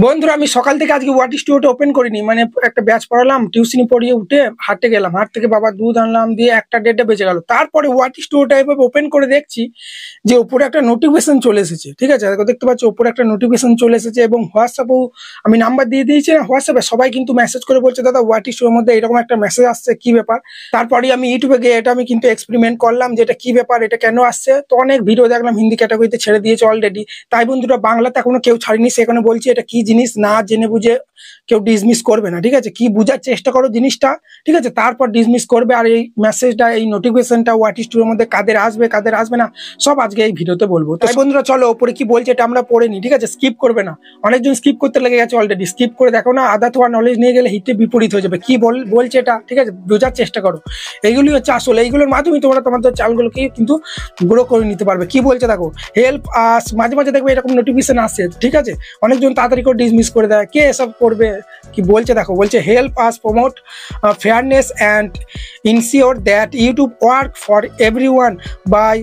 বন্ধুরা আমি সকাল থেকে আজকে ওয়াটি স্টুডিওটা ওপেন করিনি, মানে একটা ব্যাচ পড়ালাম, টিউশনি পড়িয়ে উঠে হাঁটতে গেলাম, হাট থেকে বাবা দুধ আনলাম, দিয়ে 1টা 1:30 বেজে গেল। তারপরে ওয়াটি স্টুডিওটা এভাবে ওপেন করে দেখছি যে উপরে একটা নোটিফিকেশন চলে এসেছে। ঠিক আছে, দেখতে পাচ্ছি উপরে একটা নোটিফিকেশন চলে এসেছে এবং হোয়াটসঅ্যাপেও আমি নাম্বার দিয়ে দিয়েছি। হোয়াটসঅ্যাপে সবাই কিন্তু মেসেজ করে বলছে দাদা ওয়াটি স্টুডিওর মধ্যে এরকম একটা মেসেজ আসছে, কি ব্যাপার। তারপরে আমি ইউটিউবে গিয়ে এটা আমি কিন্তু এক্সপেরিমেন্ট করলাম যে এটা কি ব্যাপার, এটা কেন আসছে। তো অনেক ভিডিও দেখলাম, হিন্দি ক্যাটাগরিতে ছেড়ে দিয়েছে অলরেডি। তাই বন্ধুরা বাংলাতে এখনো কেউ ছাড়িনি, সেখানে বলছি এটা কি জিনিস, না জেনে বুঝে কেউ ডিসমিস করবে না। ঠিক আছে, কি বুঝার চেষ্টা করো জিনিসটা, ঠিক আছে, তারপর ডিসমিস করবে। আর এই মেসেজটা, এই নোটিফিকেশনটা ওয়াটি স্টুডিওর মধ্যে কাদের আসবে কাদের আসবে না সব আজকে এই ভিডিওতে বলবো। তাই বন্ধুরা চলো ওপরে কি বলছে এটা আমরা পড়ে নিই। ঠিক আছে, স্কিপ করবে না, অনেকজন স্কিপ করতে লেগে গেছে অলরেডি। স্কিপ করে দেখো না, আধা তোমার নলেজ নিয়ে গেলে হিতে বিপরীত হয়ে যাবে। কি বলছে এটা, ঠিক আছে, বোঝার চেষ্টা করো। এইগুলি হচ্ছে আসলে, এইগুলোর মাধ্যমে তোমরা তোমাদের চালগুলোকে কিন্তু গ্রো করে নিতে পারবে। কি বলছে দেখো, হেল্প আস, মাঝে মাঝে দেখবে এরকম নোটিফিকেশন আসছে। ঠিক আছে, অনেকজন তাড়াতাড়ি করে ডিসমিস করে দেয়, কে এসব করবে। কি বলছে দেখো, বলছে help us promote fairness and ensure that YouTube work for everyone bye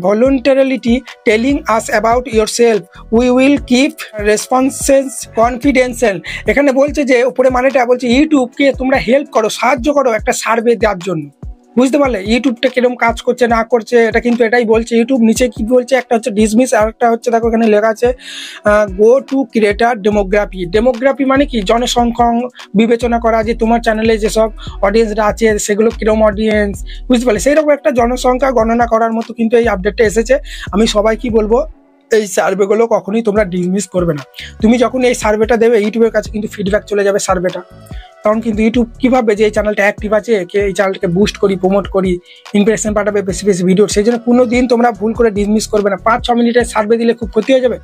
voluntarily telling us about yourself. We will keep responses confidential. এখানে বলছে যে উপরে মানেটা বলছে ইউটিউবকে তোমরা হেল্প করো, সাহায্য করো একটা সার্ভে দেওয়ার জন্য। বুঝতে পারলে ইউটিউবটা কিরকম কাজ করছে না করছে, এটা কিন্তু এটাই বলছে ইউটিউব। নিচে কি বলছে, একটা হচ্ছে ডিসমিস আর একটা হচ্ছে দেখো এখানে লেখা আছে go to creator demography. Demography মানে কি, জনসংখ্যা বিবেচনা করা, যে তোমার চ্যানেলে যেসব অডিয়েন্সরা আছে সেগুলো কিরকম অডিয়েন্স, বুঝতে পারলে সেইরকম একটা জনসংখ্যা গণনা করার মতো কিন্তু এই আপডেটটা এসেছে। আমি সবাই কি বলবো, এই সার্ভেগুলো কখনোই তোমরা ডিসমিস করবে না। তুমি যখন এই সার্ভেটা দেবে ইউটিউবের কাছে কিন্তু ফিডব্যাক চলে যাবে সার্ভেটা, তখন কিন্তু ইউটিউব কিভাবে যে এই চ্যানেলটা অ্যাক্টিভ আছে, কে এই চ্যানেলটাকে বুস্ট করি, প্রমোট করি, ইমপ্রেশন পাঠাবে বেশি বেশি ভিডিও। সেই জন্য কোনো দিন তোমরা ভুল করে ডিসমিস করবে না। 5-6 মিনিটের সার্ভে দিলে খুব ক্ষতি হয়ে যাবে।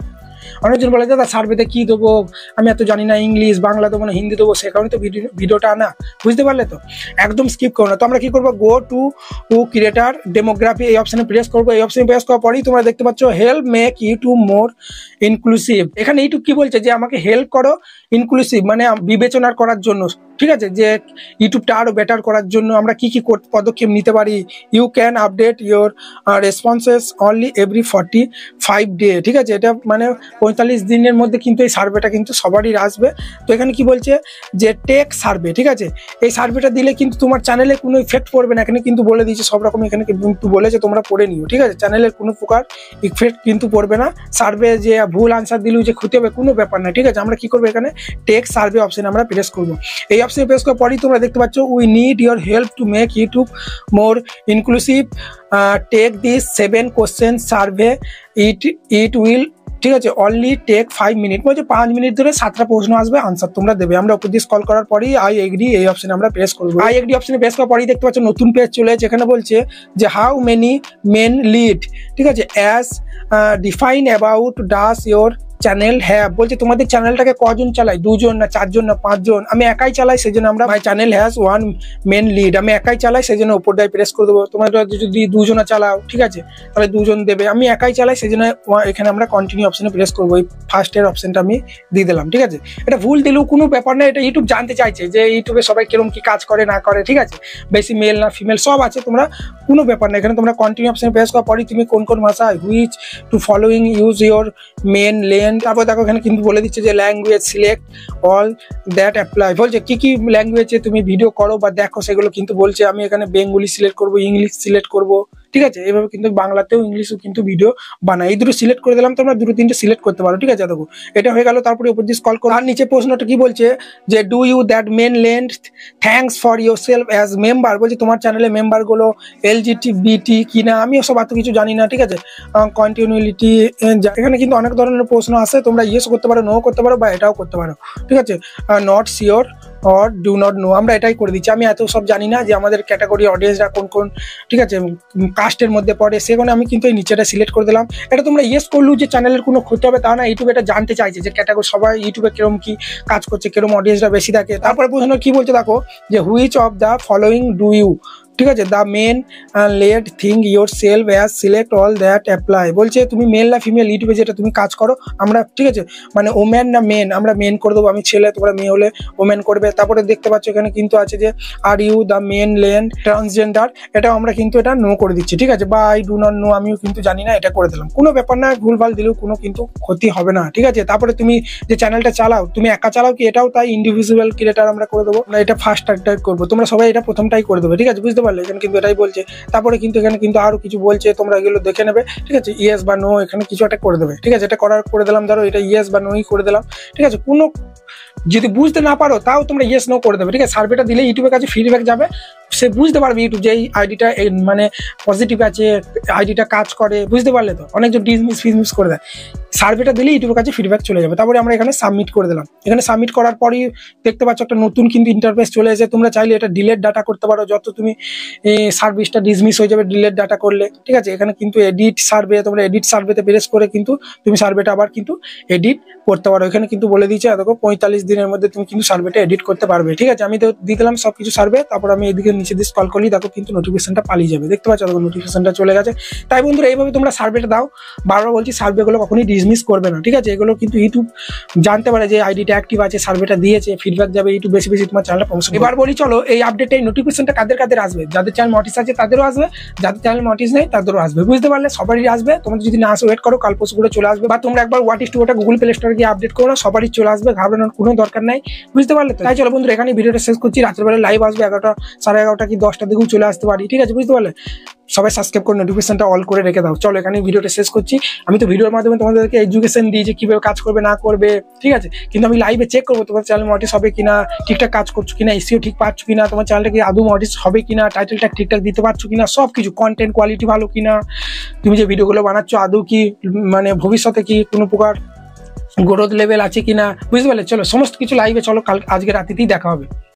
অনেকজন বলে দাদা সার্ভেতে কি দেবো, আমি এত জানি না, ইংলিশ বাংলা দেবো না হিন্দি দেবো, সে কারণে তো ভিডিওটা আনা। বুঝতে পারলে তো, একদম স্কিপ করো না। তো আমরা কি করবো, গো টু ক্রিয়েটার ডেমোগ্রাফি এই অপশনে প্রেস করবো। এই অপশনে প্রেস করার পরেই তোমরা দেখতে পাচ্ছ help make YouTube more inclusive. এখানে ইউটিউব কি বলছে যে আমাকে হেল্প করো ইনক্লুসিভ, মানে বিবেচনা করার জন্য। ঠিক আছে, যে ইউটিউবটা আরো বেটার করার জন্য আমরা কি কি পদক্ষেপ নিতে পারি। You can update your responses only every 45 day. ঠিক আছে, এটা মানে 45 দিনের মধ্যে কিন্তু এই সার্ভেটা কিন্তু সবারই আসবে। তো এখানে কি বলছে যে টেক সার্ভে। ঠিক আছে, এই সার্ভেটা দিলে কিন্তু তোমার চ্যানেলে কোনো ইফেক্ট পড়বে না। এখানে কিন্তু বলে দিয়েছে সব রকম, এখানে কিন্তু বলেছে তোমরা পড়ে নিও। ঠিক আছে, চ্যানেলের কোনো প্রকার ইফেক্ট কিন্তু পড়বে না। সার্ভে যে ভুল আনসার দিলেও যে ক্ষতি হবে কোনো ব্যাপার না। ঠিক আছে, আমরা কি করবো, এখানে টেক সার্ভে অপশন আমরা প্রেস করবো। এই অপশনে প্রেস করার পরেই তোমরা দেখতে পাচ্ছ we need your help to make YouTube more inclusive, take this 7 question survey, it will, ঠিক আছে, অনলি টেক 5 মিনিট। বলছে 5 মিনিট ধরে 7টা প্রশ্ন আসবে, আনসার তোমরা দেবে। আমরা উপর দিয়ে স্ক্রল করার পরেই আই এগ্রি এই অপশনে আমরা প্রেস করবো। আই এগ্রি অপশনে প্রেস করার পরেই দেখতে পাচ্ছ নতুন পেজ চলে এসেছে। এখানে বলছে যে হাউ মেনি মেন লিড, ঠিক আছে, as define about does your channel have. বলছে তোমাদের চ্যানেলটাকে কজন চালায়, 2 জন না 4 জন না 5 জন। আমি একাই চালাই, সেই জন্য আমরা my channel has 1 main lead, আমি একাই চালাই সেই জন্য উপরটায় প্রেস করে দেবো। তোমরা যদি 2 জনা চালাও, ঠিক আছে, তাহলে 2 জন দেবে। আমি একাই চালাই সেই জন্য এখানে আমরা কন্টিনিউ অপশনে প্রেস করবো। এই ফার্স্টের অপশনটা আমি দিয়ে দিলাম। ঠিক আছে, এটা ভুল দিলেও কোনো ব্যাপার না, এটা ইউটিউব জানতে চাইছে যে ইউটিউবে সবাই কিরকম কি কাজ করে না করে। ঠিক আছে, বেশি মেল না ফিমেল সব আছে, তোমরা কোনো ব্যাপার না। এখানে তোমরা কন্টিনিউ অপশনে প্রেস করার পরই তুমি কোন কোন ভাষা, which to following use your main lane. তারপর দেখো এখানে কিন্তু বলে দিচ্ছে যে language select all that apply. বলছে কি কি ল্যাঙ্গুয়েজে তুমি ভিডিও করো বা দেখো সেগুলো কিন্তু বলছে। আমি এখানে বেঙ্গলি সিলেক্ট করবো, ইংলিশ সিলেক্ট করবো। ঠিক আছে, এইভাবে কিন্তু বাংলাতেও ইংলিশও কিন্তু ভিডিও বানাই। এই দুটো সিলেক্ট করে দিলাম, তোমরা 2-3টে সিলেক্ট করতে পারো। ঠিক আছে, দেখো এটা হয়ে গেল। তারপরে উপর দিয়ে স্ক্রল করো, আর নিচে প্রশ্নটা কি বলছে যে do you that main length thanks for yourself as member. বলছে তোমার চ্যানেলে মেম্বারগুলো এলজিবিটি কিনা, আমি সব এত কিছু জানি না। ঠিক আছে, কন্টিনিউটি, এখানে কিন্তু অনেক ধরনের প্রশ্ন আছে, তোমরা ইয়েস করতে পারো, নো করতে পারো, বা এটাও করতে পারো। ঠিক আছে, not sure or do not know, আমরা এটাই করে দিচ্ছি। আমি এত সব জানি না যে আমাদের ক্যাটাগরি অডিয়েন্সরা কোন কোন, ঠিক আছে, কাস্টের মধ্যে পড়ে, সেখানে আমি কিন্তু এই নিচেটা সিলেক্ট করে দিলাম। এটা তোমরা ইয়েস করলেও যে চ্যানেলের কোনো ক্ষতি হবে তা না। ইউটিউব এটা জানতে চাইছে যে ক্যাটাগরি সবাই ইউটিউবে কিরকম কি কাজ করছে, কিরকম অডিয়েন্সরা বেশি থাকে। তারপরে প্রশ্ন কি বলছে দেখো যে which of the following do you ঠিক আছে, the main let thing yourself as select all that apply. বলছে তুমি মেল না ফিমেল ইউটিউবে যেটা তুমি কাজ করো আমরা, ঠিক আছে, মানে ওম্যান না মেন, আমরা মেন করে দেবো, আমি ছেলে তোমরা মেয়ে হলে ওম্যান করবে। তারপরে দেখতে পাচ্ছ এখানে কিন্তু আছে যে are you the main lane transgender, এটাও আমরা কিন্তু এটা নো করে দিচ্ছি, ঠিক আছে, বা আই ডু নট নো, আমিও কিন্তু জানি না, এটা করে দিলাম। কোনো ব্যাপার না, ভুলভাল দিলেও কোনো কিন্তু ক্ষতি হবে না, ঠিক আছে। তারপরে তুমি যে চ্যানেলটা চালাও, তুমি একা চালাও কি এটাও তাই ইন্ডিভিজুয়াল ক্রিয়েটার আমরা করে দেবো, আমরা এটা ফার্স্ট টাইপ করবো, তোমরা সবাই এটা প্রথমটাই করে দেবে, ঠিক আছে, বুঝতে পারলে, এখানে কিন্তু এটাই বলছে। তারপরে কিন্তু এখানে কিন্তু আরো কিছু বলছে, তোমরা এগুলো দেখে নেবে, ঠিক আছে, ইয়েস বা নো এখানে কিছু একটা করে দেবে, ঠিক আছে, এটা করে দিলাম, ধরো এটা ইয়েস বা নোই করে দিলাম, ঠিক আছে। কোনো যদি বুঝতে না পারো তাও তোমরা ইয়েস নো করে দেবে, ঠিক আছে। সার্ভেটা দিলে ইউটিউবের কাছে ফিডব্যাক যাবে, সে বুঝতে পারবে ইউটিউব যে এই আইডিটা মানে পজিটিভ আছে, আইডিটা কাজ করে, বুঝতে পারলে তো। অনেকজন ডিসমিস করে দেয়, সার্ভেটা দিলে ইউটিউবের কাছে ফিডব্যাক চলে যাবে। তারপরে আমরা এখানে সাবমিট করে দিলাম। এখানে সাবমিট করার পরই দেখতে পাচ্ছ একটা নতুন কিন্তু ইন্টারফেস চলে এসেছে। তোমরা চাইলে এটা ডিলেট ডাটা করতে পারো, যত তুমি সার্ভিসটা ডিসমিস হয়ে যাবে ডিলেট ডাটা করলে, ঠিক আছে। এখানে কিন্তু এডিট সার্ভে, তোমরা এডিট সার্ভেতে প্রেস করে কিন্তু তুমি সার্ভেটা আবার কিন্তু এডিট করতে পারো। এখানে কিন্তু বলে দিয়েছে দেখো 45 দিনের মধ্যে তুমি কিন্তু সার্ভেটা এডিট করতে পারবে, ঠিক আছে। আমি তো দিয়ে দিলাম সবকিছু সার্ভে, তারপর আমি এদিকে নিচে দিয়ে স্ক্রল করলি, দেখো কিন্তু নোটিফিকেশনটা পালিয়ে যাবে, দেখতে পাচ্ছ দেখো নোটিফিকেশনটা চলে গেছে। তাই বন্ধুরা এইভাবে তোমরা সার্ভেটা দাও। বারবার বলছি সার্ভেগুলো কখনোই ডিসমিস করবে না, ঠিক আছে। এগুলো কিন্তু ইউটিউব জানতে পারে যে আইডিটা অ্যাক্টিভ আছে, সার্ভেটা দিয়েছে, ফিডব্যাক যাবে, ইউটিউব বেশি বেশি তোমার চ্যানেলে প্রমোশন। এবার বলি চলো এই আপডেটে এই নোটিফিকেশনটা কাদের আসবে, যাদের চ্যানেল নোটিস আছে তাদেরও আসবে, যাদের চ্যানেল নোটিস নেই তাদেরও আসবে, বুঝতে পারলে, সবারই আসবে। তোমাদের যদি না আসে ওয়েট করো, কাল পরশু করে চলে আসবে, বা তোমরা একবার ওটা গুগল প্লে স্টোরে গিয়ে আপডেট করো, সবারই চলে আসবে, ঘাবড়ানোর কোনো দরকার নাই, বুঝতে পারলে। তাই চলো বন্ধুরা এখানে ভিডিওটা শেষ করছি। রাতের বেলা লাইভ আসবে 11টা, 11:30 কি 10টার দিকেও চলে আসতে পারি, ঠিক আছে, বুঝতে পারলে। সবাই সাবস্ক্রাইব করে নোটিফিকেশনটা অল করে রেখে দাও। চলো এখানে ভিডিওটা শেষ করছি। আমি তো ভিডিওর মাধ্যমে তোমাদেরকে এডুকেশন দিই যে কিভাবে কাজ করবে না করবে, ঠিক আছে, কিন্তু আমি লাইভে চেক করবো তোমার চ্যানেল মনিটাইজ হবে কিনা, ঠিকঠাক কাজ করছো কিনা, এসইও ঠিক পাচ্ছ কিনা, তোমার চ্যানেলটা কি আদৌ মনিটাইজ হবে কিনা, টাইটেলটা ঠিকঠাক দিতে পারছো কিনা, সব কিছু, কন্টেন্ট কোয়ালিটি ভালো কিনা, তুমি যে ভিডিওগুলো বানাচ্ছ আদৌ কি মানে ভবিষ্যতে কি কোনো প্রকার গ্রোথ লেভেল আছে কিনা, বুঝতে পারলে। চলো সমস্ত কিছু লাইভে চলো কাল আজকে রাতেই দেখা হবে।